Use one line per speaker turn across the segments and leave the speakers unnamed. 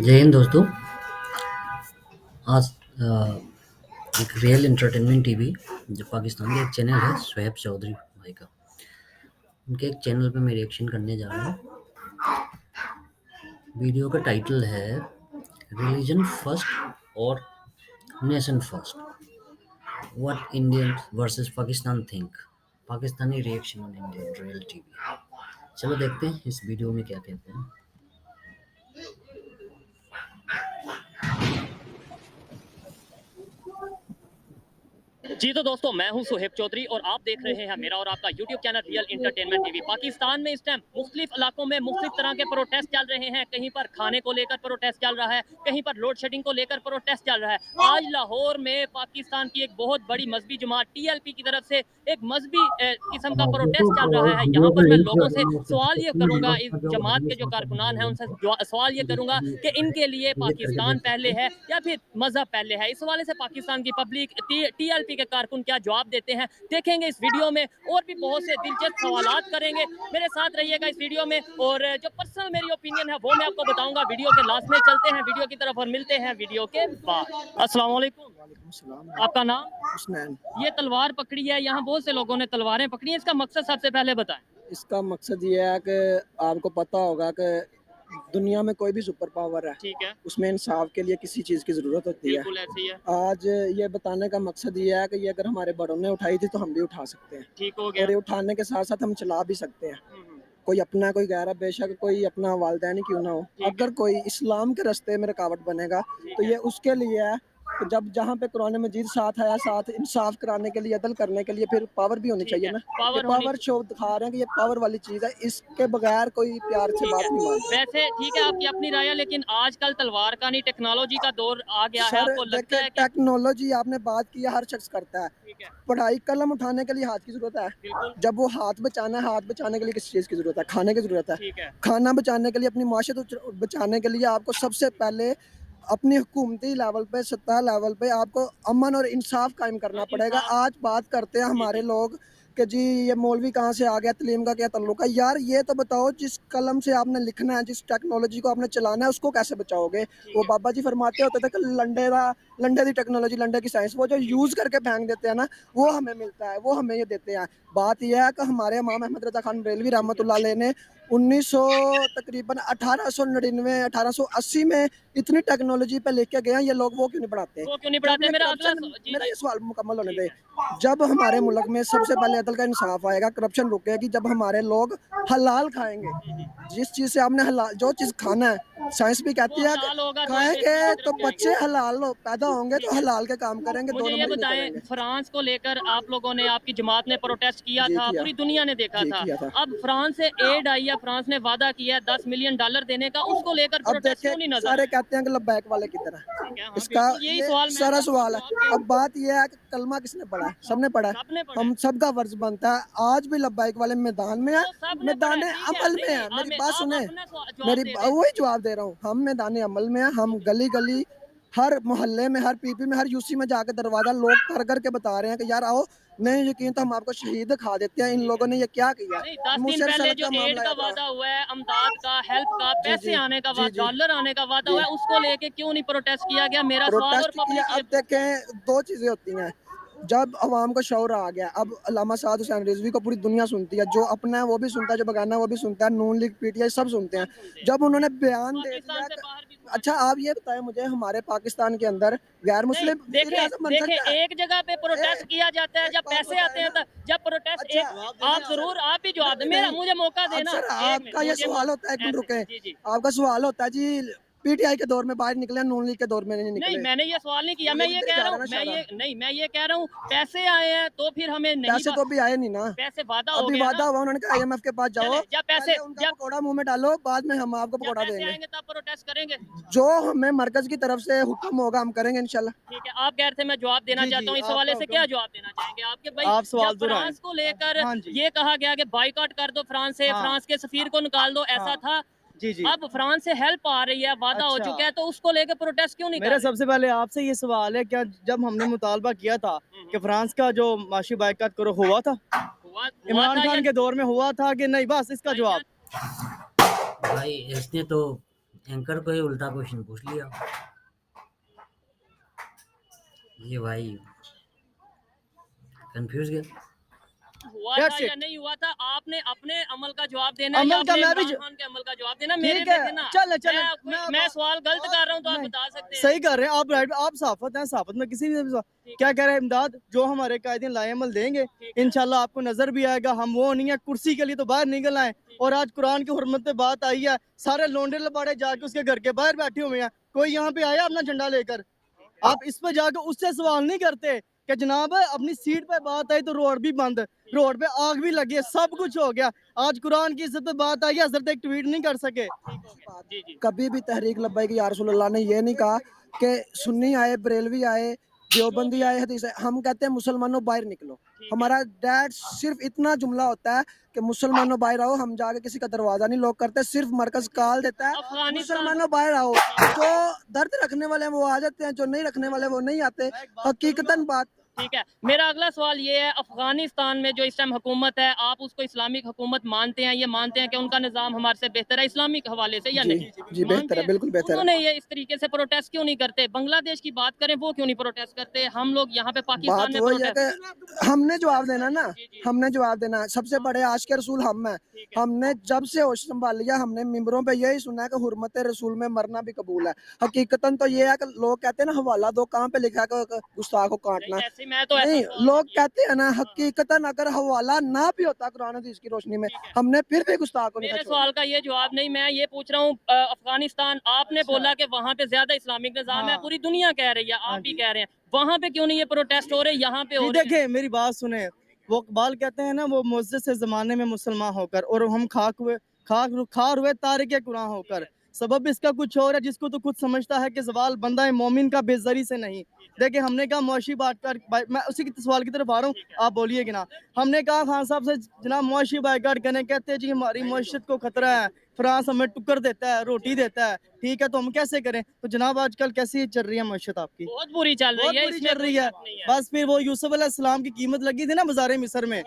जय हिंद दोस्तों। आज एक रियल एंटरटेनमेंट टीवी जो पाकिस्तान का एक चैनल है शोएब चौधरी भाई का, उनके एक चैनल पे मैं रिएक्शन करने जा रहा हूँ। वीडियो का टाइटल है रिलीजन फर्स्ट और nation first, what Indian versus Pakistan think, Pakistani reaction on Indian real TV. चलो देखते हैं इस वीडियो में क्या कहते हैं।
जी तो दोस्तों, मैं हूं सुहेब चौधरी और आप देख रहे हैं मेरा और आपका YouTube channel real entertainment TV. Pakistan में इस टाइम मुख्तलिफ इलाकों में मुख्तलिफ तरह के प्रोटेस्ट चल रहे हैं। कहीं पर खाने को लेकर प्रोटेस्ट चल रहा है, कहीं पर लोड शेडिंग को लेकर प्रोटेस्ट चल रहा है। आज लाहौर में पाकिस्तान की एक बहुत बड़ी मजहबी जमात TLP की तरफ से एक मजहबी किस्म का प्रोटेस्ट चल रहा है। यहाँ पर मैं लोगों से सवाल ये करूंगा, इस जमात के जो कारकुनान हैं उनसे सवाल ये करूंगा कि इनके लिए पाकिस्तान पहले है या फिर मजहब पहले है। इस हवाले से पाकिस्तान की पब्लिक TLP के कारकुन क्या जवाब देते हैं देखेंगे इस वीडियो में, और भी बहुत से दिलचस्प सवालात करेंगे। मेरे साथ रहिएगा इस वीडियो में, और जो पर्सनल मेरी ओपिनियन है वो मैं आपको बताऊंगा वीडियो के लास्ट में। चलते हैं वीडियो की तरफ और मिलते हैं वीडियो के बाद। अस्सलाम वालेकुम।
वालेकुम सलाम।
आपका नाम?
हुसनैन।
ये तलवार पकड़ी है, यहाँ बहुत से लोगों ने तलवारें पकड़ी हैं, इसका मकसद सबसे पहले बताएं।
इसका मकसद ये है कि आपको पता होगा कि दुनिया में कोई भी सुपर पावर है,
ठीक है,
उसमें इंसाफ के लिए किसी चीज़ की ज़रूरत होती है।
बिल्कुल ऐसे ही है।
आज ये बताने का मकसद ये है कि ये अगर हमारे बड़ों ने उठाई थी तो हम भी उठा सकते हैं,
ठीक हो
और
गया।
ये उठाने के साथ साथ हम चला भी सकते हैं। कोई अपना कोई गैर, बेशक कोई अपना वालदैन क्यों ना हो, अगर कोई इस्लाम के रास्ते में रुकावट बनेगा तो ये उसके लिए है। तो जब जहाँ पे कुरान मजीद साथ आया, साथ इंसाफ कराने के लिए, अदल करने के लिए, फिर पावर भी होनी चाहिए ना। ये पावर शो दिखा रहे हैं कि ये पावर वाली चीज़ है, इसके बगैर कोई प्यार से बात नहीं मानता।
वैसे ठीक है आपकी अपनी राय है, लेकिन आजकल तलवार का नहीं टेक्नोलॉजी का दौर आ गया है।
सर
आपको लगता
देखिए,
है कि
टेक्नोलॉजी आपने बात की है, हर शख्स करता है।
ठीक है,
पढ़ाई कलम उठाने के लिए हाथ की जरूरत है।
बिल्कुल
जब वो हाथ बचाना है, हाथ बचाने के लिए किस चीज़ की जरूरत है? खाने की जरूरत है।
ठीक है,
खाना बचाने के लिए, अपनी माशत बचाने के लिए आपको सबसे पहले अपनी हुकूमती लेवल पे, सत्ता लेवल पे आपको अमन और इंसाफ कायम करना पड़ेगा। आज बात करते हैं हमारे लोग कि जी ये मौलवी कहाँ से आ गया, तलीम का क्या तल्लुक है। यार ये तो बताओ, जिस कलम से आपने लिखना है, जिस टेक्नोलॉजी को आपने चलाना है, उसको कैसे बचाओगे? वो बाबा जी फरमाते होते थे कि लंडे दी टेक्नोलॉजी, लंडे की साइंस, वो जो यूज़ करके फेंक देते हैं ना, वो हमें मिलता है, वो हमें ये देते हैं। बात यह है कि हमारे इमाम अहमद रज़ा खान बरेलवी रहमतुल्लाह अलैह ने 1900 तकरीबन 1899 1880 में इतनी टेक्नोलॉजी पे लेके गए हैं। ये लोग वो क्यों नहीं बढ़ाते?
वो क्यों नहीं
जब
बढ़ाते?
ये
मेरा अगला
करप्शन,
जी
मेरा
जी
ये सवाल मुकम्मल होने दे। जब हमारे मुल्क में सबसे पहले अदल का इंसाफ आएगा, करप्शन रुकेगी, जब हमारे लोग हलाल खाएंगे। जिस चीज़ से आपने हलाल, जो चीज़ खाना है, साइंस भी कहती है कि
हलाल होगा तो
खाएंगे
बेहतरीन की
तो
तरफ
बच्चे
जाएंगे।
हलाल पैदा होंगे तो हलाल के काम करेंगे, दो
मुझे ये
नंबर ही नहीं
बताएं,
करेंगे।
फ्रांस को लेकर आप लोगों ने, आपकी जमात ने प्रोटेस्ट किया
जी
था,
किया।
पूरी दुनिया ने देखा
जी
था।
किया था।
अब फ्रांस से एड आई है, फ्रांस ने वादा किया है $10 मिलियन देने का, उसको लेकर
अब
प्रोटेस्ट
देखिए,
क्यों नहीं नजर
सारे
आए?
कहते हैं कि लब्बैक वाले किधर है।
ठीक है, हाँ
इसका
बिल्कुल यही
ये
सवाल मैं
सारा सवाल है।
आपके
अब बात ये है कि कलमा किसने पढ़ा है? सबने पढ़ा है।
सबने पढ़ा है।
हम सबका फर्ज बनता है। आज भी लब्बैक वाले मैदान में है,
वो सबने पढ़ा
मैदान
है, ठीक है,
अमल
नहीं
में
नहीं
है। मेरी बात
आप
सुने,
अपना जवाब दे दें।
वही जवाब दे रहा हूँ। हम मैदान अमल में है, हम गली गली, हर मोहल्ले में, हर पीपी में, हर यूसी में जाकर दरवाजा लोग कर करके बता रहे हैं कि यार आओ, नहीं यकीन तो हम आपको शहीद दिखा देते हैं। इन लोगों ने ये क्या किया?
नहीं, 10 दिन
मूसर
पहले
सनत
जो
का
एड
मामला
का
याद रहा।
वादा हुआ है, अमदाद का, हेल्प का,
जी
पैसे
जी
आने का
जी
वादा,
जी
डॉलर आने का वादा
जी।
हुआ है, उसको लेके क्यों नहीं प्रोटेस्ट किया गया? मेरा सवाल, और
प्रोटेस्ट किया।
पब्लिक ये
अब देखें, दो चीज़ें होती हैं। जब अवाम को शौर आ गया, अब अल्लामा साद हुसैन रिजवी को पूरी दुनिया सुनती है, जो अपना है वो भी सुनता है, जो बगाना है वो भी सुनता है, नून लीग PTI सब सुनते हैं।
सब सुनते हैं,
जब उन्होंने बयान दे
पाकिस्तान
दिया
से
कि,
बाहर भी सुना
अच्छा
जाता है।
आप ये बताएं मुझे, हमारे पाकिस्तान के अंदर गैर
नहीं,
मुस्लिम वज़ीर
देखें
आज़म बन
देखें
सकता है?
एक जगह पे प्रोटेस्ट किया जाता है
एक
जब
बात
पैसे
बताएं
आते हैं,
ना।
जब प्रोटेस्ट
अच्छा
एक, आप जरूर आप भी जवाब दें,
नहीं
मेरा
नहीं,
मुझे मौका
अब
देना।
सर
एक मिनट
आपका ये
मुझे
सवाल होता है, एक मिनट
ऐसे
रुके।
जी जी।
आपका सवाल होता है जी, PTI के दौर में बाहर निकले, नून लीग के दौर में नहीं
नहीं,
निकले।
मैंने ये सवाल नहीं किया, मैं
ये
ये
इधर ही
कह
जा
रहा
रहा
हूँ,
है ना
मैं
सारा।
ये नहीं, मैं ये कह रहा हूँ पैसे आए हैं तो फिर हमें नहीं
पैसे तो अभी आए नहीं ना।
पैसे वादा हो
अभी
गया
वादा
ना।
हुआ, उन्होंने कहा IMF के पास जाओ,
चले जब पैसे,
पहले उनका
जब
पकौड़ा मुंह में डालो, बाद में हम आपको
जब
पकौड़ा
पैसे
देंगे।
आएंगे तब प्रोटेस्ट करेंगे।
जो हमें मरकज की तरफ से हुक्म होगा हम करेंगे इंशाल्लाह।
ठीक है, आप कह रहे थे, मैं जवाब देना
जी जी,
चाहता हूँ इस हवाले
आपका
से।
हुक्म।
क्या जवाब देना चाहेंगे आपके भाई?
आप सवाल
जब
दोहराएं।
फ्रांस को लेकर
हाँ जी।
ये कहा गया कि बाइकआउट कर दो फ्रांस से,
हाँ
फ्रांस के सफीर को निकाल दो, ऐसा
हाँ
था।
जी जी।
अब फ्रांस से हेल्प आ रही है, वादा हो
अच्छा,
चुका है, तो उसको लेकर प्रोटेस्ट क्यों नहीं कर
मेरा
रहे?
सबसे पहले आपसे ये सवाल है, क्या जब हमने मुतालबा किया था कि फ्रांस का जो माशी बाइकाट करो, हुआ था?
हुआ
इमरान
था या
खान के दौर में हुआ था कि नहीं? बस इसका जवाब।
भाईजान?
भाई इसने तो एंकर को ही उल्टा क्वेश्चन पूछ लिया। ये भाई कंफ्यूज गया।
हुआ
That's
था या
it.
नहीं हुआ था, आपने अपने अमल का जवाब देना है या
अमल का
अपने
मैं भी
इमरान खान के अमल का जवाब देना। मेरे
ठीक
पे
है,
थे ना,
चल चल
मैं सवाल गलत कर रहा हूँ तो आप
नहीं,
बता सकते हैं।
सही कर रहे हैं आप, राइट, आप साफत हैं, साफत में किसी भी क्या कह रहे हैं इमदाद, जो हमारे कायदीन लाए अमल देंगे इंशाल्लाह आपको नजर भी आएगा। हम वो नहीं है कुर्सी के लिए तो बाहर निकल आए, और आज कुरान की हुर्मत पे बात आई है, सारे लोंडे लबाड़े जाके उसके घर के बाहर बैठे हुए हैं, कोई यहाँ पे आया अपना झंडा लेकर? आप इस पे जाकर उससे सवाल नहीं करते कि जनाब अपनी सीट पे बात आई तो रोड भी बंद, रोड पे आग भी लगी है, सब कुछ हो गया। आज कुरान की इज्जत पे बात आई है, हजरत एक ट्वीट नहीं कर सके।
जी जी
कभी भी तहरीक लब्बैक या रसूलुल्लाह ने ये नहीं कहा कि सुन्नी आए, बरेलवी आए, देवबंदी आए, हदीस आए, हम कहते हैं मुसलमानों बाहर निकलो। हमारा डैड सिर्फ इतना जुमला होता है कि मुसलमानों बाहर आओ, हम जाके किसी का दरवाजा नहीं लॉक करते, सिर्फ मरकज कॉल देता है
अफगानिस्तान
मुसलमानों बाहर आओ। जो दर्द रखने वाले हैं वो आ जाते हैं, जो नहीं रखने वाले वो नहीं आते। हकीकतन बात
ठीक है। मेरा अगला सवाल ये है, अफगानिस्तान में जो इस टाइम हुकूमत है, आप उसको इस्लामिक हुकूमत मानते हैं? ये मानते हैं कि उनका निज़ाम हमारे से बेहतर है इस्लामिक हवाले से या
जी
नहीं?
जी बेहतर है, बिल्कुल बेहतर है।
उन्होंने ये इस तरीके से प्रोटेस्ट क्यों नहीं करते? बांग्लादेश की बात करें, वो क्यों नहीं प्रोटेस्ट करते? हम लोग यहाँ पे पाकिस्तान
बात
में
वही है
प्रोटेस्ट।
कि हमने जवाब देना ना, हमने जवाब देना है। सबसे बड़े आशिक रसूल हम हैं। हमने जब से होश संभाल लिया, हमने मिंबरों पे यही सुना है कि हुर्मत रसूल में मरना भी कबूल है। हकीकतन तो ये है कि लोग कहते हैं ना हवाला दो, कहाँ पे लिखा है कि गुस्ताख को काटना?
ऐसे मैं तो ऐसा
नहीं,
सवाल
लोग
नहीं किया।
कहते हैं ना, हकीकतन अगर हवाला ना भी होता कुरान हदीस की रोशनी में, हमने फिर भी गुस्ताख को नहीं
मेरे
छोड़ा।
सवाल का ये जवाब नहीं, मैं ये पूछ रहा हूँ अफगानिस्तान, आपने बोला कि वहाँ पे ज्यादा इस्लामिक निजाम है,
हाँ।
पूरी दुनिया कह रही है, आप भी कह रहे हैं, वहाँ पे क्यों नहीं ये प्रोटेस्ट हो रहे, यहाँ पे हो
जी
रहे हैं?
देखें मेरी बात सुने, वो इकबाल कहते हैं ना, वो मुअज़्ज़ज़ से ज़माने में मुसलमान होकर, और हम खार हुए तारिक कुरान होकर। सबब इसका कुछ और है जिसको तो खुद समझता है कि सवाल बंदा मोमिन का बेज़री से नहीं। देखिए हमने कहा मुआशी बाइकाट, मैं उसी की सवाल की तरफ आ रहा हूँ, आप बोलिएगा ना। हमने कहा खान साहब से जनाब मुआशी बाइकाट करने, कहते हैं जी हमारी मुआशरत को खतरा है, फ्रांस हमें टुक्कर देता है, रोटी देता है, ठीक है तो हम कैसे करें? तो जनाब आजकल कैसी चल रही है मुआशरत आपकी?
बहुत बुरी चल
बहुत
रही है,
बुरी
इसमें
चल रही है।
कोई शक नहीं है।
बस फिर वो यूसुफ अलैहिस्सलाम की कीमत लगी थी ना बाजार मिस्र में,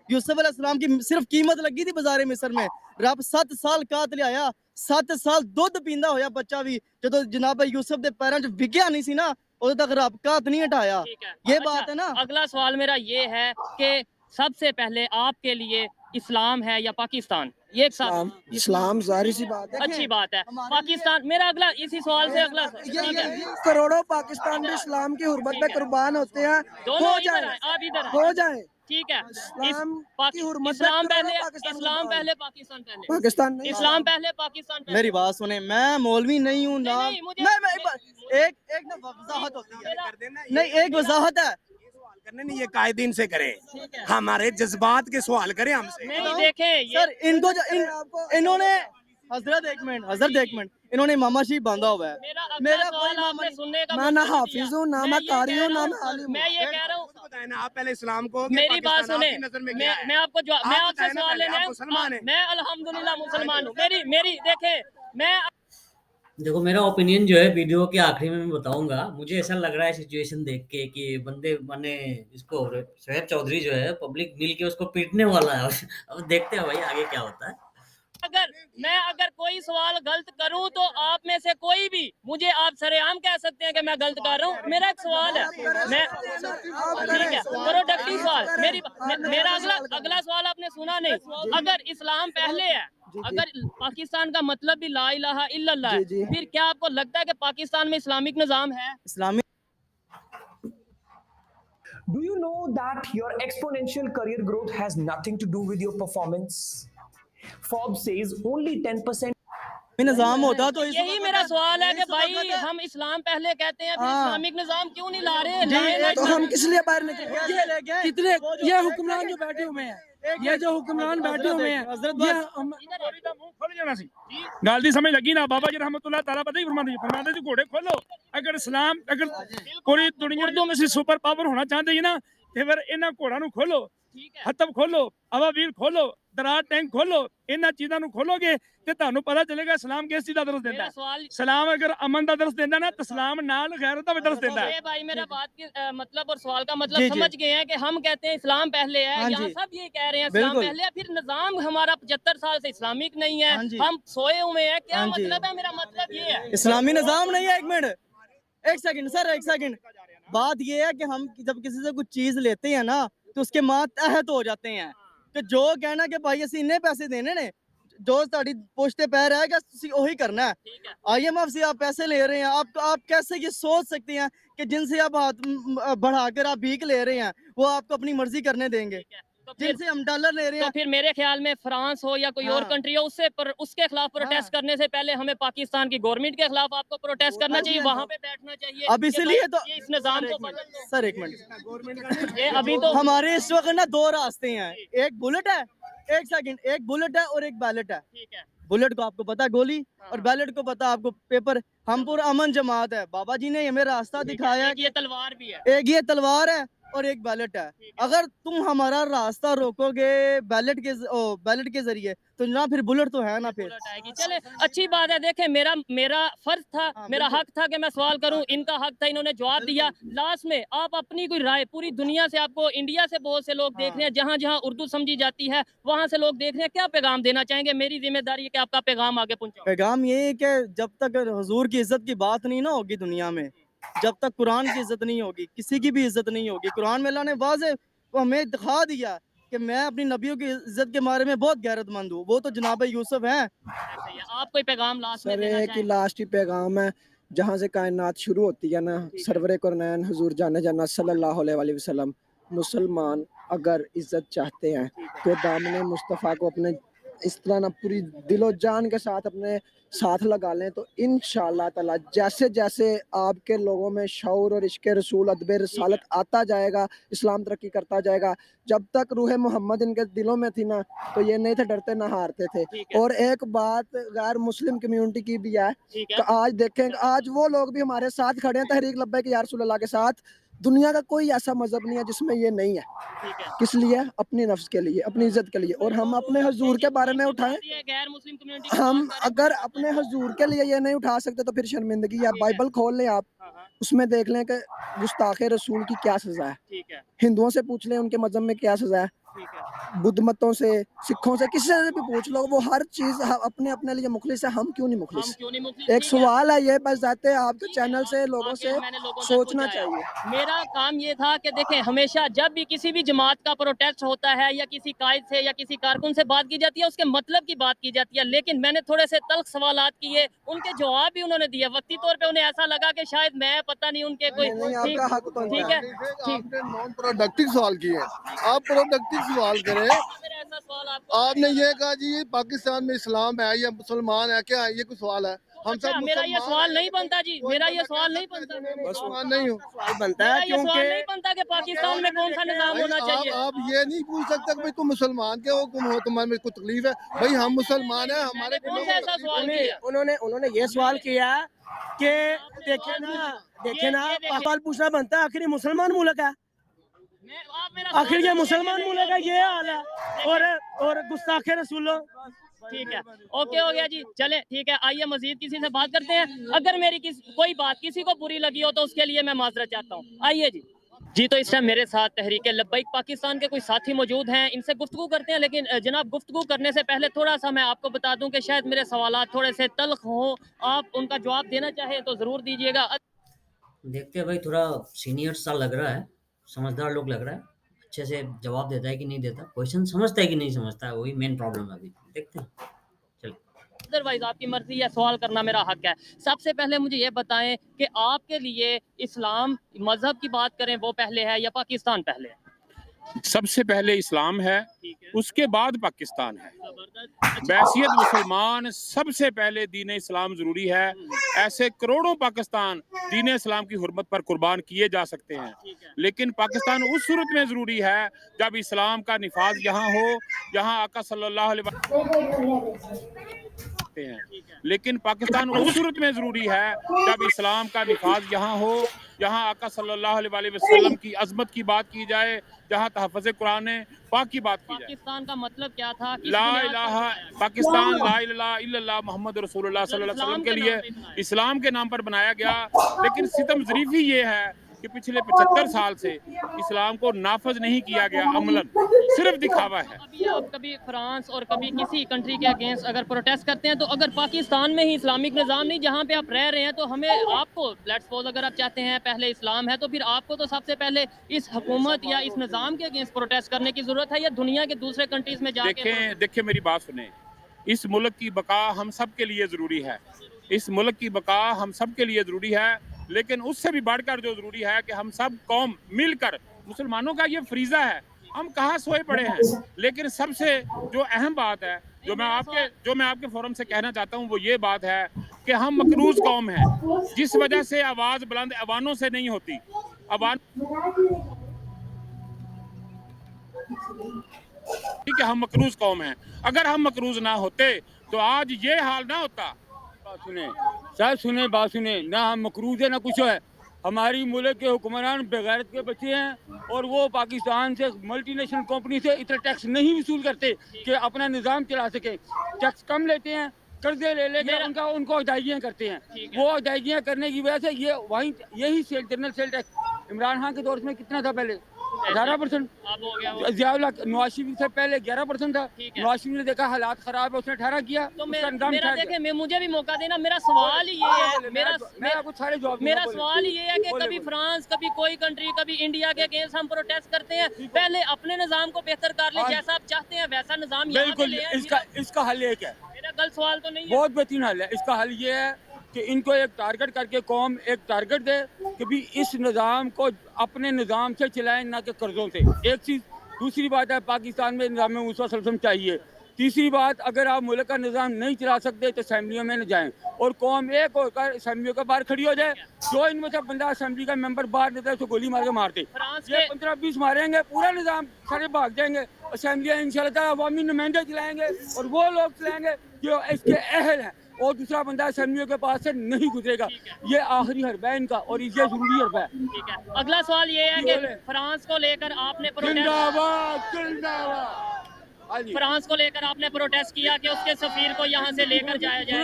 यूसुफ अलैहिस्सलाम की सिर्फ कीमत लगी थी बाजार मिस्र में, रब 7 साल कात लिया, 7 साल दुध पींदा होया बच्चा भी, जो जनाब यूसुफ के पैरों च विग्या नहीं सी ना, उदों तक रब कात नहीं हटाया।
ठीक है।
ये
अच्छा,
बात है ना।
अगला सवाल मेरा ये है कि सबसे पहले आपके लिए इस्लाम है या पाकिस्तान? ये एक
इस्लाम,
साथ
इस्लाम जाहिर सी बात है।
अच्छी बात है। पाकिस्तान, मेरा अगला इसी सवाल से अगला
करोड़ों पाकिस्तान भी इस्लाम की हुर्मत पे कुर्बान होते हैं।
दोनों
हो
इधर
जाए,
आए, आप इधर आए।
हो जाए।
ठीक है।
इस्लाम की हुर्मत पे
इस्लाम पहले,
करोड़ों पाकिस्तान
इस्लाम
कुर्बान।
पहले, पाकिस्तान पहले।
पाकिस्तान नहीं,
इस्लाम पहले, पाकिस्तान पहले।
मेरी बात सुने, मैं मौलवी नहीं हूँ ना,
नहीं, मुझे-
एक ना वजाहत होती है, नहीं एक वजाहत है
करने नहीं, ये कायदीन से करें, हमारे जज्बात के सवाल करें हमसे।
नहीं देखें ये
सर इन्होंने हजरत एक मिनट इन्होंने इमामा शीफ बांधा हुआ है।
मेरा
मेरा
अगला
कोई
सवाल आपने सुनने का
मैं ना
मौका नहीं
हाफिज
दिया।
हूँ, ना मैं
ये
कारी
कह
हूँ,
रहा
ना
हूँ,
मैं आलिम हूँ।
मैं ये कह रहा हूँ,
बताएं ना, आप पहले इस्लाम को,
मेरी बात सुने,
आपकी नजर में क्या है?
मैं आपको
आप
मैं आपसे
बताएं ना
सवाल
पहले,
लेना
आप
है।
मुसलमान हैं।
मैं अल्हम्दुलिल्लाह मुसलमान हूँ। मेरी देखें, मैं
देखो मेरा ओपिनियन जो है वीडियो के आखिरी में मैं बताऊंगा। मुझे ऐसा लग रहा है सिचुएशन देख के कि बंदे माने इसको शोएब चौधरी जो है पब्लिक मिल के उसको पीटने वाला है। अब देखते हैं भाई आगे क्या होता है।
अगर कोई सवाल गलत करूं तो आप में से कोई भी मुझे आप सरेआम कह सकते हैं कि मैं गलत कर रहा हूं। मेरा एक सवाल है, मैं ठीक है प्रोडक्टिव सवाल, मेरा अगला सवाल आपने सुना नहीं। अगर इस्लाम पहले है, अगर पाकिस्तान का मतलब भी ला इलाहा इल्लल्लाह है,
जी।
फिर क्या आपको लगता है कि पाकिस्तान में इस्लामिक निजाम है?
इस्लामी
Do you know that your exponential career growth has nothing to do with your performance? Forbes says only 10%
निजाम होता तो
यही मेरा सवाल है कि भाई हम इस्लाम पहले कहते हैं, फिर इस्लामिक निजाम क्यों नहीं ला रहे? लाएं ना
तो हम किस लिए बाहर निकले?
कितने ये हुक्मरान जो बैठे हुए हैं, ये जो हुक्मरान बैठे हुए हैं, ये
गल दी समझ लगी ना बाबा जी रहमतुल्लाह ताला पता ही फरमाते जी घोड़े खोलो। अगर इस्लाम अगर पूरी दुनिया में से सुपर पावर होना चाहते हैं ना, तो फिर इन्हां घोड़ा नु खोलो, हतब खोलो, अवावीर खोलो, ਦਰਾ ਟੈਂਕ ਖੋਲੋ, ਇਹਨਾਂ ਚੀਜ਼ਾਂ ਨੂੰ ਖੋਲੋਗੇ ਤੇ ਤੁਹਾਨੂੰ ਪਤਾ ਚੱਲੇਗਾ ਇਸਲਾਮ ਕਿਸ ਚੀਜ਼ ਦਾ ਦਰਸ ਦਿੰਦਾ
मेरा
ਹੈ।
सवाल
ਸਲਾਮ ਅਗਰ ਅਮਨ ਦਾ ਦਰਸ ਦਿੰਦਾ ਨਾ ਤਾਂ ਇਸਲਾਮ ਨਾਲ ਗੈਰਤ ਦਾ ਵੀ ਦਰਸ ਦਿੰਦਾ ਹੈ।
ये भाई मेरा बात की मतलब और सवाल का मतलब
जी, जी।
समझ गए हैं कि हम कहते हैं इस्लाम पहले है,
हाँ
यहाँ
जी।
सब ये कह रहे हैं इस्लाम
बिल्कुल।
पहले है, फिर निजाम हमारा 75 साल से इस्लामिक नहीं है,
हाँ जी।
हम सोए हुए हैं, क्या
हाँ जी।
मतलब है? मेरा मतलब ये है
इस्लामी निज़ाम नहीं है। एक मिनट, एक सेकंड सर, एक सेकंड। बात ये है कि हम जब किसी से कुछ चीज लेते हैं ना तो उसके मातहत हो जाते हैं कि जो कहना कि भाई ਅਸੀਂ ਇੰਨੇ ਪੈਸੇ ਦੇਣੇ ਨੇ, जो ਤੁਹਾਡੀ पोस्ट पे पैर है ਤੁਸੀਂ ਉਹੀ करना है।
ठीक है।
IMF से आप पैसे ले रहे हैं, आप कैसे ये सोच सकते हैं कि जिनसे आप हाथ बढ़ाकर आप भीख ले रहे हैं वो आपको अपनी मर्जी करने देंगे,
ठीक है। तो फिर
जिनसे हम डॉलर ले रहे
तो
हैं।
फिर मेरे ख्याल में फ्रांस हो या कोई और
हाँ।
कंट्री हो उसके खिलाफ प्रोटेस्ट
हाँ।
करने से पहले हमें पाकिस्तान की गवर्नमेंट के खिलाफ आपको प्रोटेस्ट करना
हाँ जी,
चाहिए,
हाँ।
वहां पे बैठना चाहिए।
अब
कि
इसीलिए
भाई
तो
ये इस निजाम को बदल दो।
सर एक मिनट,
ये अभी तो
हमारे इस वक्त ना दो रास्ते हैं, एक बुलेट है, एक सेकंड, एक बुलेट है और एक बैलेट है।
ठीक है।
बुलेट को आपको पता है गोली,
हाँ।
और बैलेट को पता है आपको पेपर। हम पूरा अमन जमात है, बाबा जी ने हमें रास्ता दिखाया है
एक ये तलवार भी है।
एक ये तलवार है और एक बैलेट है। अगर तुम हमारा रास्ता रोकोगे बैलेट के जरिए तो ना फिर बुलेट तो है ना फिर।
बुलेट आएगी। चले अच्छी बात है। देखें मेरा फर्ज था,
हाँ,
मेरा
बिल्कुल।
हक था कि मैं सवाल करूं, इनका हक था, इन्होंने जवाब दिया। लास्ट में आप अपनी कोई राय, पूरी दुनिया से आपको, इंडिया से बहुत से लोग देख रहे हैं, जहां जहां उर्दू समझी जाती है वहां से लोग देख रहे हैं, क्या पैगाम देना चाहेंगे? मेरी जिम्मेदारी है कि आपका पैगाम आगे पहुंचाऊं।
पैगाम ये है कि जब तक हुजूर की इज्जत की बात नहीं ना होगी दुनिया में, जब तक कुरान की इज्जत नहीं होगी, किसी की भी इज्जत नहीं होगी। कुरान में अल्लाह ने वाज़े हमें दिखा दिया कि मैं अपनी नबियों की इज्जत के बारे में बहुत गैरतमंद हूँ। वो तो जनाब यूसुफ हैं।
ऐसे ही है। आप कोई पैगाम लास्ट में
सर
देना
एक ही
चाहेंगे?
लास्ट ही पैगाम है, जहाँ से कायनात शुरू होती है ना, सरवर कुरनैन हुजूर जाने जाना सल्लल्लाहु अलैहि वसल्लम, मुसलमान अगर इज्जत चाहते हैं तो दामन मुस्तफ़ा को अपने इस तरह ना पूरी दिलो जान के साथ अपने साथ लगा लें, तो इंशाअल्लाह ताला जैसे जैसे आपके लोगों में शऊर और इश्क़ रसूल अदब रसालत आता जाएगा, इस्लाम तरक्की करता जाएगा। जब तक रूह मोहम्मद इनके दिलों में थी ना तो ये नहीं थे डरते ना हारते थे।
ठीक है।
और एक बात गैर मुस्लिम कम्युनिटी की भी है
ठीक
कि
है।
आज देखें, आज वो लोग भी हमारे साथ खड़े हैं तहरीक लब्बैक या रसूल अल्लाह के साथ। दुनिया का कोई ऐसा मजहब नहीं है जिसमें ये नहीं है।
ठीक है।
किस लिए? अपनी नफ्स के लिए, अपनी इज्जत के लिए। और हम अपने हुजूर के बारे में उठाएं,
ये गैर मुस्लिम कम्युनिटी की
हम
बात कर रहे हैं।
अगर अपने हुजूर के लिए ये नहीं उठा सकते तो फिर शर्मिंदगी है। बाइबल खोल लें आप,
हाँ, हाँ,
उसमें देख लें कि गुस्ताखे रसूल की क्या सज़ा है।
ठीक है।
हिंदुओं से पूछ लें उनके मजहब में क्या सज़ा है,
ठीक है।
बुद्ध मतों से, सिखों से, किसी से भी पूछ लो, वो हर चीज़ अपने अपने लिए मुखलिस है। हम क्यों नहीं
हम
मुखलिस?
क्यों नहीं मुखलिस?
एक
ठीक है।
सवाल है ये, बस जाते हैं आपके
ठीक है,
चैनल से लोगों
आगे
से
मैंने लोगों तक
सोचना
पहुंचाया।
चाहिए।
मेरा काम ये था कि देखें, हमेशा जब भी किसी भी जमात का प्रोटेस्ट होता है या किसी कायद से या किसी कारकुन से बात की जाती है, उसके मतलब की बात की जाती है। लेकिन मैंने थोड़े से तल्ख सवालात किए, उनके जवाब भी उन्होंने दिए। वक्ती तौर पे उन्हें ऐसा लगा कि शायद मैं पता नहीं उनके कोई
नहीं, आपका हक बनता
ठीक है।
आपने नॉन प्रोडक्टिव सवाल किए, आप प्रोडक्टिव सवाल करें।
मेरा ऐसा सवाल आपको
आपने ये कहा जी ये पाकिस्तान में इस्लाम है या मुसलमान है, क्या है? ये कोई सवाल है? हम
अच्छा,
सब
मेरा ये
मुसलमान
सवाल
हैं।
नहीं बनता जी, मेरा ये सवाल नहीं बनता।
मुसलमान नहीं हो
बनता
मेरा
है
ये सवाल
क्योंकि
नहीं बनता कि पाकिस्तान में कौन सा निजाम होना चाहिए।
आप ये नहीं पूछ सकते कि भाई तुम मुसलमान के हो, तुम हो, तुम्हारे में कोई तकलीफ है? भाई हम मुसलमान हैं, हमारे
कौन सा ऐसा सवाल किया?
उन्होंने ये सवाल किया कि देखे ना सवाल पूछना बनता है, आखिर ये मुसलमान मुल्क है,
आप मेरा
आखिर ये
सवाल
मुसलमान
नहीं
मुल्क है, ये हाल है। और गुस्ताखे रसूलो।
ठीक है, ओके हो गया जी। चले ठीक है, आइए मजीद किसी से बात करते हैं। अगर मेरी कोई बात किसी को बुरी लगी हो तो उसके लिए मैं माजरत चाहता हूँ। आइए जी। तो इस टाइम मेरे साथ तहरीक लब्बैक पाकिस्तान के कोई साथी मौजूद हैं, इनसे गुफ्तगू करते हैं। लेकिन जनाब, गुफ्तगू करने से पहले थोड़ा सा मैं आपको बता दूं कि शायद मेरे सवालात थोड़े से तल्ख हों, आप उनका जवाब देना चाहें तो ज़रूर दीजिएगा।
देखते हैं भाई, थोड़ा सीनियर सा लग रहा है, समझदार लोग लग रहा है, अच्छे से जवाब देता है कि नहीं देता, क्वेश्चन समझता है कि नहीं समझता है, वही मेन प्रॉब्लम है अभी। देखते हैं, चलो।
अदरवाइज आपकी मर्जी है, सवाल करना मेरा हक है। सबसे पहले मुझे ये बताएं कि आपके लिए इस्लाम मजहब की बात करें वो पहले है या पाकिस्तान पहले है?
सबसे पहले इस्लाम है,
ठीक है।
उसके बाद पाकिस्तान है।
जबरदस्त।
बैसियत मुसलमान सबसे पहले दीन इस्लाम जरूरी है। ऐसे करोड़ों पाकिस्तान दीन इस्लाम की हुर्मत पर कुर्बान किए जा सकते हैं,
ठीक है।
लेकिन पाकिस्तान उस सूरत में जरूरी है जब इस्लाम का निफाज यहाँ हो, यहाँ आका सल्लल्लाहु अलैहि वसल्लम सकते हैं, लेकिन पाकिस्तान उस सूरत में ज़रूरी है जब इस्लाम का निफाज यहाँ हो, यहाँ आका सल्लल्लाहु अलैहि वसल्लम की अजमत की बात की जाए, जहाँ तहफ़्फ़ुज़ कुरान पाक की बात की जाए।
पाकिस्तान का मतलब क्या था? किस
ला
बुनियाद पर
इलाहा
बनाया?
पाकिस्तान ला इलाहा इल्लल्लाह मोहम्मद रसूलुल्लाह सल्लल्लाहु अलैहि वसल्लम के लिए इस्लाम के नाम पर बनाया गया। लेकिन सितम ज़रीफ़ी ये है कि पिछले 75 साल से इस्लाम को नाफज नहीं किया गया अमलन, सिर्फ दिखावा है।
अभी आप कभी फ्रांस और कभी किसी कंट्री के अगेंस्ट अगर प्रोटेस्ट करते हैं तो अगर पाकिस्तान में ही इस्लामिक निज़ाम नहीं जहाँ पे आप रह रहे हैं तो हमें आपको लेट्स सपोज अगर आप चाहते हैं पहले इस्लाम है तो फिर आपको तो सबसे पहले इस हुकूमत या इस निज़ाम के अगेंस्ट प्रोटेस्ट करने की ज़रूरत है या दुनिया के दूसरे कंट्रीज में जाके
देखिए मेरी बात सुने, इस मुल्क की बका हम सब के लिए ज़रूरी है, इस मुल्क की बका हम सब के लिए ज़रूरी है, लेकिन उससे भी बढ़कर जो ज़रूरी है कि हम सब कौम मिलकर, मुसलमानों का ये फरीज़ा है, हम कहाँ सोए पड़े हैं। लेकिन सबसे जो अहम बात है जो मैं आपके फोरम से कहना चाहता हूँ वो ये बात है कि हम मकरूज़ कौम हैं, जिस वजह से आवाज़ बुलंद अवानों से नहीं होती। ठीक है, हम मकरूज़ कौम हैं, अगर हम मकरूज़ ना होते तो आज ये हाल ना होता।
बात सुने ना हम मकरूज़ है ना कुछ है। हमारी मुल्क के हुक्मरान बेगैरत के बच्चे हैं और वो पाकिस्तान से मल्टीनेशनल कंपनी से इतना टैक्स नहीं वसूल करते कि अपना निज़ाम चला सके। टैक्स कम लेते हैं, कर्जे ले लेकर उनको अदायगियाँ करते हैं। वो अदायगियाँ करने की वजह से यही general sale tax Imran Khan के दौर में कितना था पहले 18%, नवाज शरीफ से पहले 11% था। नवाज शरीफ ने देखा हालात खराब है, उसने 18 किया।
तो मुझे भी मौका देना। मेरा सवाल ये है, मेरा सवाल ये है कि कभी फ्रांस, कभी कोई कंट्री, कभी इंडिया के अगेंस्ट हम प्रोटेस्ट करते हैं, पहले अपने निज़ाम को बेहतर कर ले, जैसा आप चाहते हैं वैसा निज़ाम यहाँ पे ले आए।
इसका हल एक है,
मेरा गलत सवाल तो नहीं है,
बहुत बेहतरीन हल है। इसका हल ये है कि इनको एक टारगेट करके कौम एक टारगेट दे कि भी इस निज़ाम को अपने निज़ाम से चलाएं, ना कि कर्जों से। एक चीज़। दूसरी बात है पाकिस्तान में निज़ाम मुसलसल चाहिए। तीसरी बात, अगर आप मुल्क का निज़ाम नहीं चला सकते तो असेंबलियों में न जाएं और कौम एक होकर असेंबलियों के बाहर खड़ी हो जाए। जो इनमें से बंदा असेंबली का मेंबर बाहर देता है उसको गोली मार के मारते। ये 15-20 मारेंगे, पूरा निज़ाम सारे भाग जाएंगे। असेंबलियाँ इंशाल्लाह अवामी नुमाइंदे चलाएंगे और वो लोग चलाएंगे जो इसके अहल हैं, और दूसरा बंदा असेंबलियों के पास से नहीं गुजरेगा। ये आखिरी हरबा है इनका और ये जरूरी हरबा है।
ठीक है, अगला सवाल ये है कि फ्रांस को लेकर आपने फ्रांस को लेकर आपने प्रोटेस्ट किया कि उसके सफीर को यहाँ से लेकर जाया जाए,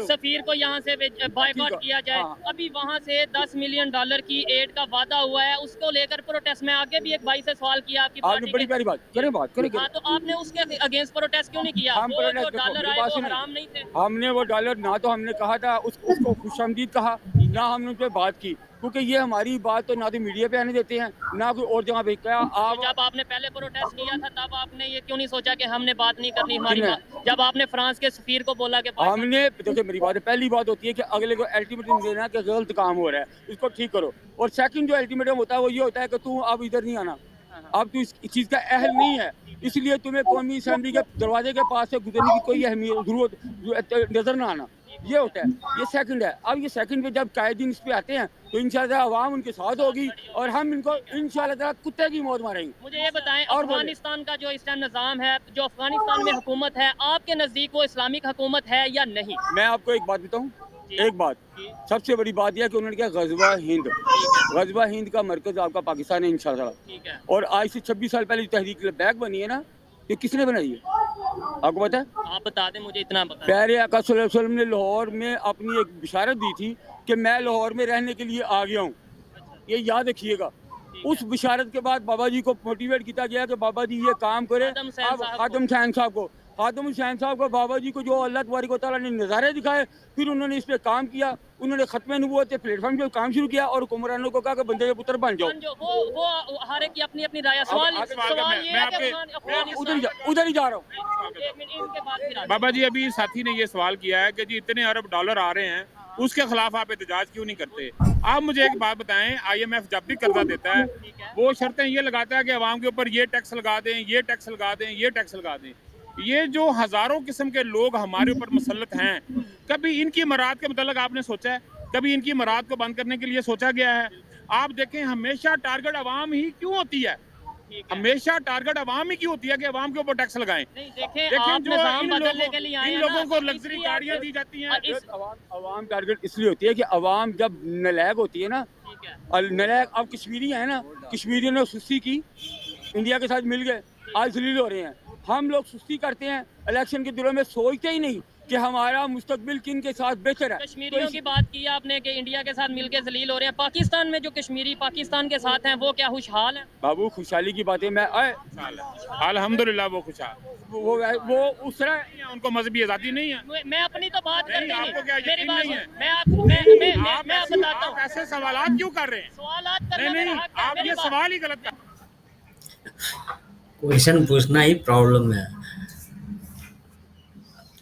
सफीर को यहाँ से बायकॉट किया जाए। अभी वहाँ से $10 मिलियन की एड का वादा हुआ है, उसको लेकर प्रोटेस्ट में आगे भी एक भाई से सवाल किया आपकी पार्टी
बड़ी प्यारी बात करें
हाँ, तो आपने उसके अगेंस्ट प्रोटेस्ट क्यों नहीं किया? वो जो डॉलर आए वो हराम नहीं थे?
हमने वो डॉलर ना तो हमने कहा था उसको खुशामदीद कहा, ना हमने उस पर बात की, क्योंकि ये हमारी बात तो ना तो मीडिया पे आने देते हैं ना कोई और जगह पे कहा।
जब आपने पहले प्रोटेस्ट किया था तब आपने ये क्यों नहीं सोचा कि हमने बात नहीं करनी हमारी बात? जब आपने फ्रांस के सफीर को बोला कि
हमने, देखिए मेरी बात है, पहली बात होती है कि अगले को अल्टीमेटम देना कि गलत काम हो रहा है, इसको ठीक करो। और सेकंड जो अल्टीमेटम होता है वो ये होता है कि तू अब इधर नहीं आना, अब तू इस चीज़ का अहल नहीं है, इसलिए तुम्हें कौमी असेंबली के दरवाजे के पास से गुजरने की कोई अहमियत जरूरत नजर ना आना, ये होता है। ये सेकंड है। अब ये सेकंड पे जब कायदीन इस पे आते हैं तो इंशाल्लाह आवाम उनके साथ होगी और हम इनको इंशाल्लाह कुत्ते की मौत मारेंगे।
मुझे ये बताएं, अफगानिस्तान का जो इस टाइम निज़ाम है, जो अफगानिस्तान में हुकूमत है, आपके नज़दीक वो इस्लामिक हुकूमत है या नहीं?
मैं आपको एक बात बताऊँ, एक बात सबसे बड़ी बात यह है कि उन्होंने क्या गज़वा हिंद का मरकज़ आपका पाकिस्तान है इंशाल्लाह। और आज से 26 साल पहले जो तहरीक बैग बनी है ना, ये किसने बनाई है आपको पता है?
आप बता दें, मुझे इतना बता।
प्यारे आका सल्लल्लाहु अलैहि वसल्लम ने लाहौर में अपनी एक बिशारत दी थी कि मैं लाहौर में रहने के लिए आ गया हूँ, ये याद रखिएगा। उस बिशारत के बाद बाबा जी को मोटिवेट किया गया कि बाबा जी ये काम करे। खादम हुसैन साहब को बाबा जी को जो अल्लाह तबारक व तआला ने नज़ारे दिखाए, फिर उन्होंने इस पे काम किया, उन्होंने खत्म नबूवत प्लेटफॉर्म पे काम शुरू किया और हुक्मरानों को कहा कि बंदे के पुत्र बन जाओ।
वो हर एक की अपनी अपनी राय।
उधर ही जा रहा हूँ।
बाबा जी, अभी साथी ने ये सवाल किया है कि जी इतने अरब डॉलर आ रहे हैं, उसके खिलाफ आप एहतजाज क्यों नहीं करते? आप मुझे एक बात बताएं, IMF जब भी कर्जा देता है वो शर्तें ये लगाता है कि अवाम के ऊपर ये टैक्स लगा दें, ये टैक्स लगा दें, ये टैक्स लगा दें। ये जो हजारों किस्म के लोग हमारे ऊपर मुसल्लत हैं, कभी इनकी मराद के मतलब आपने सोचा है? कभी इनकी मराद को बंद करने के लिए सोचा गया है? आप देखें, हमेशा टारगेट अवाम ही क्यों होती है? हमेशा टारगेट अवाम ही की होती है कि अवाम के ऊपर टैक्स लगाएं।
नहीं देखें,
लेकिन
आप
जो
निजाम
इन
बदलने
लोगों
के लिए आए
इन
हैं
लोगों
ना,
को
तो
लग्जरी
इसलिए
गाड़ियां
आप-
दी जाती हैं।
अवाम टारगेट इसलिए होती है कि अवाम जब नलायक होती है ना, और नलायक अब कश्मीरी है ना, कश्मीरियों ने सुस्ती की, इंडिया के साथ मिल गए, आज जलील हो रहे हैं। हम लोग सुस्ती करते हैं, इलेक्शन के दिनों में सोचते ही नहीं कि हमारा मुस्तकबिल किन के साथ बेहतर है।
कश्मीरियों की बात की आपने कि इंडिया के साथ मिलकर जलील हो रहे हैं, पाकिस्तान में जो कश्मीरी पाकिस्तान के साथ हैं वो क्या खुशहाल हैं?
बाबू खुशहाली की बातें मैं
अल्हम्दुलिल्लाह वो खुशहाल,
वो उस तरह
उनको मजहबी आजादी नहीं है।
मैं अपनी तो बात करनी नहीं,
आपको क्या
मेरी
यकीन
बात
नहीं है?
मैं आप मैं बताता हूँ।
आप ऐसे सवालात क्यों कर रहे हैं?
सवालात करना
नहीं
मेरा हक है,
आप
मेरी
ये
बात-
सवाल ही गलत कर
क्वेश्चन पूछना ही प्रॉब्लम है।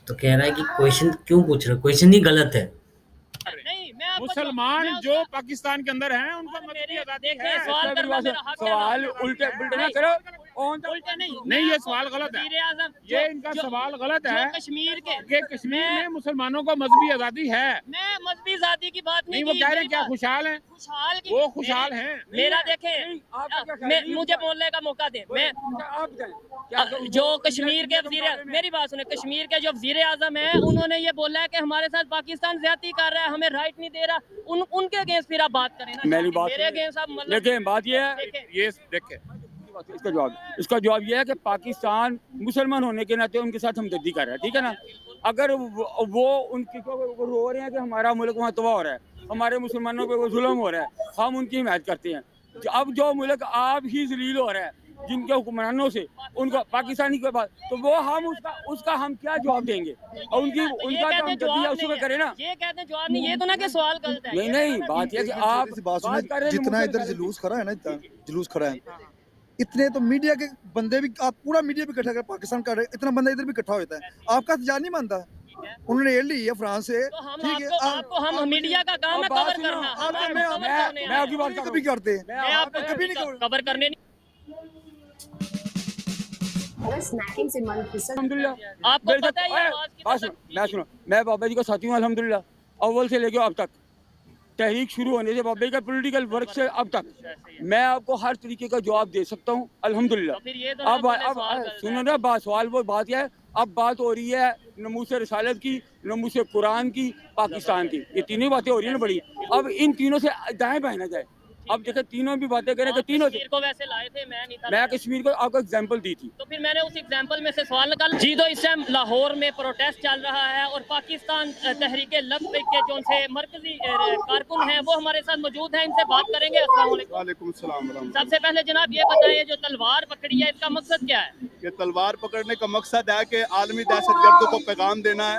तो कह रहा है कि क्वेश्चन क्यों पूछ रहे हो, क्वेश्चन ही गलत है।
नहीं, मैं आपको
मुसलमान
मैं
जो पाकिस्तान के अंदर हैं उनको मजहबी आजादी
देखें,
है।
सवाल करना मेरा हक है ना।
सवाल उल्टे पुल्टे ना करो।
उल्टे नहीं,
नहीं, ये
मैं
सवाल गलत है।
वज़ीर-ए-आज़म
ये
जो-
इनका
जो-
सवाल गलत
जो
है
कश्मीर के
कि कश्मीर
मैं-
में मुसलमानों को मजहबी आजादी है।
मैं मजहबी आजादी की बात
नहीं
नहीं
वो
की,
कह रहे
मेरी
हैं क्या
बात-
खुशहाल हैं?
खुशहाल की
वो खुशहाल हैं।
मेरा देखें, मुझे बोलने का मौका दें। मैं जो कश्मीर के वज़ीर, मेरी बात सुने, कश्मीर के जो वज़ीर-ए-आज़म हैं उन्होंने ये बोला है कि हमारे साथ पाकिस्तान ज्यादती कर रहा है, हमें राइट नहीं दे रहा। उनके अगेंस्ट फिर आप बात करें ना,
मेरी बात
मेरे अगेंस्ट आप मतलब
लेकिन बात ये है,
ये देखे
इसका जवाब ये है कि पाकिस्तान मुसलमान होने के नाते उनके साथ हमदर्दी कर रहा है, ठीक है ना। अगर वो उनकी वो रो रहे हैं कि हमारा मुल्क वहाँ तबाह हो रहा है, हमारे मुसलमानों पे वो जुल्म हो रहा है, हम उनकी हिमायत करते हैं। अब जो मुल्क आप ही जलील हो रहा है जिनके हुक्मरानों से, उनको पाकिस्तानी के बाद, तो वो हम उसका हम क्या जवाब देंगे? और उनका तो हम जवाब उसमें करें ना।
ये कहते हैं जवाब नहीं, ये तो ना कि सवाल गलत है।
नहीं बात ये कि आप
बात सुने,
बात कर रहे हैं
जितना
मुसलमान
इधर जुलूस खड़ा है ना, इतना जुलूस खड़ा है, इतने तो मीडिया के बंदे भी, आप पूरा मीडिया भी इकट्ठा कर, पाकिस्तान का इतना बंदा इधर भी इकट्ठा होता है, आपका इंतजार नहीं मानता। उन्होंने एयर ली है फ्रांस से,
तो हम
ठीक है।
आपको हम मीडिया का काम है कवर करना,
मैं आपकी बात कभी करते हैं,
मैं आपको
कभी नहीं
कवर करने नहीं।
अल्हम्दुलिल्लाह।
आपको पता है ये आवाज की
मैं मैं बाबा जी का साथी हूँ अल्हम्दुलिल्लाह, अव्वल से लेके अब तक, तहरीक शुरू होने से बाबा जी का पॉलिटिकल वर्क से अब तक मैं आपको हर तरीके का जवाब दे सकता हूँ अल्हम्दुलिल्लाह। अब सुनो ना बात, सवाल वो बात है, अब बात हो रही है नमूस रिसालत की, नमूस कुरान की, पाकिस्तान की, ये तीनों बातें हो रही है ना बड़ी। अब इन तीनों से दाएं बाएं ना जाए। अब जैसे तीनों भी बातें करें कि तीनों से,
को वैसे लाए थे, मैं नहीं था।
मैं कश्मीर को आपको एग्जांपल दी थी,
तो फिर मैंने उस एग्जांपल में से सवाल निकाला। जी तो इस टाइम लाहौर में प्रोटेस्ट चल रहा है और पाकिस्तान तहरीक लब्बैक के जो उनसे मरकजी कारकुन हैं वो हमारे साथ मौजूद हैं, इनसे बात करेंगे। अस्सलाम वालेकुम।
वालेकुम सलाम।
सबसे पहले जनाब ये बताइए, जो तलवार पकड़ी है इसका मकसद क्या है?
ये तलवार पकड़ने का मकसद है कि आलमी दहशतगर्दों को पैगाम देना है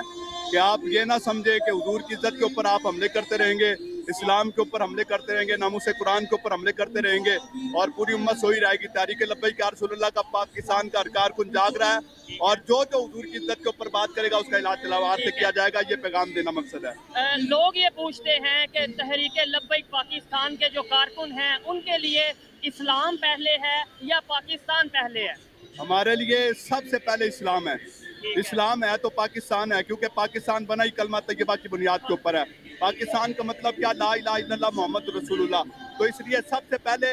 कि आप ये ना समझे कि हुजूर की इज्जत के ऊपर आप हमले करते रहेंगे, इस्लाम के ऊपर हमले करते रहेंगे, नामूस कुरान के ऊपर हमले करते रहेंगे और पूरी उम्मत सोई रहेगी। तहरीक लब्बैक या रसूलुल्लाह का पाकिस्तान का कारकुन जाग रहा है और जो जो हुजूर की इज्जत के ऊपर बात करेगा उसका इलाज तलवार से किया जाएगा, ये पैगाम देना मकसद है।
लोग ये पूछते हैं कि तहरीक लब्बैक पाकिस्तान के जो कारकुन हैं उनके लिए इस्लाम पहले है या पाकिस्तान पहले है?
हमारे लिए सबसे पहले इस्लाम है। इस्लाम है तो पाकिस्तान है, क्योंकि पाकिस्तान बना ही कलमा तैयबा की बुनियाद के ऊपर है। पाकिस्तान का मतलब क्या, ला इलाहा इल्लल्लाह मोहम्मद रसूलुल्लाह, तो इसलिए सबसे पहले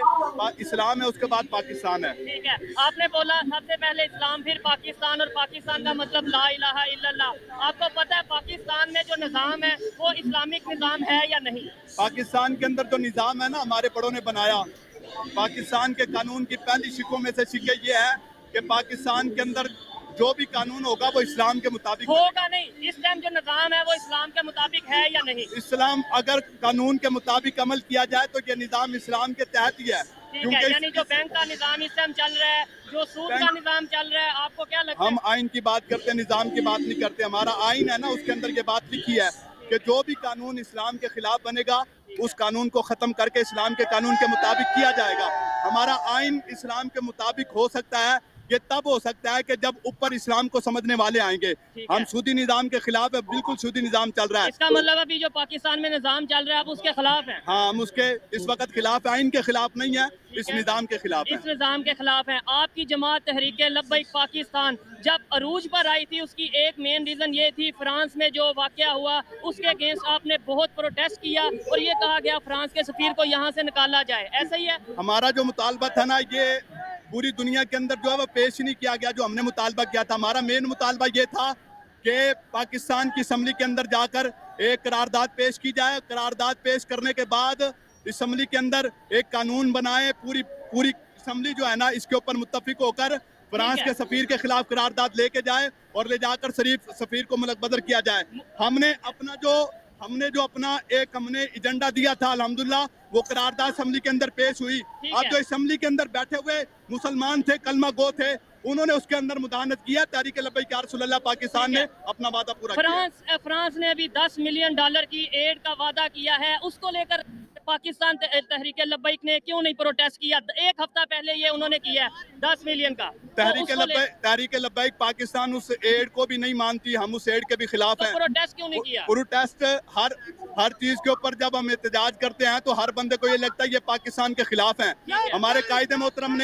इस्लाम है, उसके बाद पाकिस्तान है।
ठीक है, आपने बोला सबसे पहले इस्लाम फिर पाकिस्तान, और पाकिस्तान का मतलब ला इलाहा इल्लल्लाह। आपको पता है पाकिस्तान में जो निज़ाम है वो इस्लामिक निज़ाम है या नहीं?
पाकिस्तान के अंदर जो निज़ाम है ना, हमारे बड़ों ने बनाया। पाकिस्तान के कानून की पहली शिकों में से शिके ये है कि पाकिस्तान के अंदर जो भी कानून होगा वो इस्लाम के मुताबिक
होगा। नहीं, इस टाइम जो निज़ाम है वो इस्लाम के मुताबिक है या नहीं?
इस्लाम अगर कानून के मुताबिक अमल किया जाए तो ये निज़ाम इस्लाम के तहत ही है।
ठीक है, यानी जो बैंक का निज़ाम इस टाइम चल रहा है, जो सूद का निज़ाम चल रहा है, आपको क्या लगता है?
हम आइन की बात करते हैं, निज़ाम की बात नहीं करते। हमारा आइन है ना, उसके अंदर ये बात लिखी है कि जो भी कानून इस्लाम के खिलाफ बनेगा उस कानून को ख़त्म करके इस्लाम के कानून के मुताबिक किया जाएगा। हमारा आइन इस्लाम के मुताबिक हो सकता है, ये तब हो सकता है कि जब ऊपर इस्लाम को समझने वाले आएंगे। हम सूदी निज़ाम के खिलाफ है, बिल्कुल सूदी निज़ाम चल रहा है।
इसका मतलब अभी जो पाकिस्तान में निज़ाम चल रहा है आप उसके खिलाफ हैं?
हाँ, हम उसके इस वक्त खिलाफ है, आइन के खिलाफ नहीं है, इस निज़ाम के खिलाफ है।
इस निज़ाम के खिलाफ है। आपकी जमात तहरीक लब्बैक पाकिस्तान जब अरूज पर आई थी, उसकी एक मेन रीज़न ये थी, फ्रांस में जो वाक़या हुआ उसके अगेंस्ट आपने बहुत प्रोटेस्ट किया और ये कहा गया फ्रांस के सफ़ीर को यहाँ से निकाला जाए, ऐसा ही है?
हमारा जो मुतालबा था ना, ये पूरी दुनिया के अंदर जो है वो पेश ही नहीं किया गया जो हमने मुतालबा किया था। हमारा मेन मुतालबा ये था कि पाकिस्तान की असम्बली के अंदर जाकर एक करारदाद पेश की जाए। करारदाद पेश करने के बाद असम्बली के अंदर एक कानून बनाए, पूरी असम्बली जो है ना इसके ऊपर मुत्तफिक होकर फ्रांस के सफीर के खिलाफ करारदाद लेके जाए और ले जाकर शरीफ सफीर को मुलक-बदर किया जाए। हमने जो अपना हमने एजेंडा दिया था अल्हम्दुलिल्लाह वो करारदाद असम्बली के अंदर पेश हुई। अब जो असम्बली के अंदर बैठे हुए मुसलमान थे, कलमा गो थे, उन्होंने उसके अंदर मुदाहनत किया। तहरीक लब्बैक या रसूल अल्लाह पाकिस्तान ने अपना वादा पूरा किया।
फ्रांस ने अभी $10 मिलियन की एड का वादा किया है, उसको लेकर पाकिस्तान तहरीक लब्बैक ने क्यों नहीं प्रोटेस्ट किया? एक हफ्ता पहले ये उन्होंने किया 10 मिलियन का।
तहरीक लब्बैक पाकिस्तान उस एड को भी नहीं मानती, हम उस एड के भी खिलाफ हैं।
प्रोटेस्ट क्यों नहीं किया?
प्रोटेस्ट हर चीज के ऊपर जब हम एहतजाज करते हैं तो हर बंदे को ये लगता है ये पाकिस्तान के खिलाफ हैं। हमारे कायदे मोहतरम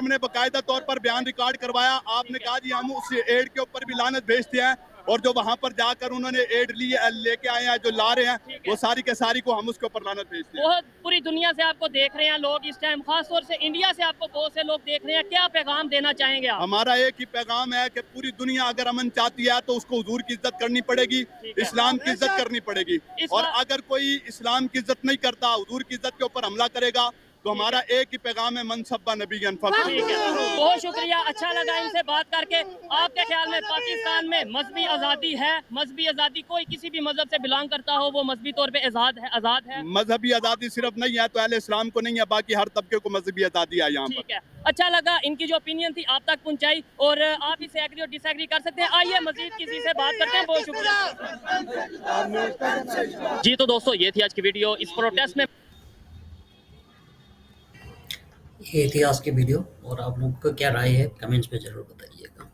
ने बाकायदा तौर पर बयान रिकॉर्ड करवाया। आपने कहा जी हम उस एड के ऊपर भी लानत भेजते हैं और जो वहाँ पर जाकर उन्होंने एड लेके आए हैं, जो ला रहे हैं, वो सारी के सारी को हम उसके ऊपर लानत भेजते हैं।
पूरी दुनिया से आपको देख रहे हैं लोग इस टाइम, खास तौर से इंडिया से आपको बहुत से लोग देख रहे हैं, क्या पैगाम देना चाहेंगे आप?
हमारा एक ही पैगाम है कि पूरी दुनिया अगर अमन चाहती है तो उसको हुजूर की इज्जत करनी पड़ेगी, इस्लाम की इज्जत करनी पड़ेगी। और अगर कोई इस्लाम की इज्जत नहीं करता, हुजूर की इज्जत के ऊपर हमला करेगा, तो हमारा एक ही पैगाम है मनसब्बा नबी
बहुत शुक्रिया, अच्छा लगा इनसे बात करके। आपके ख्याल में पाकिस्तान में मजहबी आज़ादी है? मजहबी आज़ादी, कोई किसी भी मजहब से बिलोंग करता हो वो मजहबी तौर पे आज़ाद है?
मजहबी आज़ादी सिर्फ नहीं है तो अहले इस्लाम को नहीं है, बाकी हर तबके को मजहबी आज़ादी है यहाँ पर।
अच्छा लगा, इनकी जो ओपिनियन थी आप तक पहुंचाई और आप इसे एग्री और डिसएग्री कर सकते हैं। आइए मजीद किसी से बात करते हैं। बहुत शुक्रिया। जी तो दोस्तों ये थी आज की वीडियो। इस प्रोटेस्ट में
ये इतिहास की वीडियो और आप लोगों को क्या राय है कमेंट्स पे जरूर बताइएगा।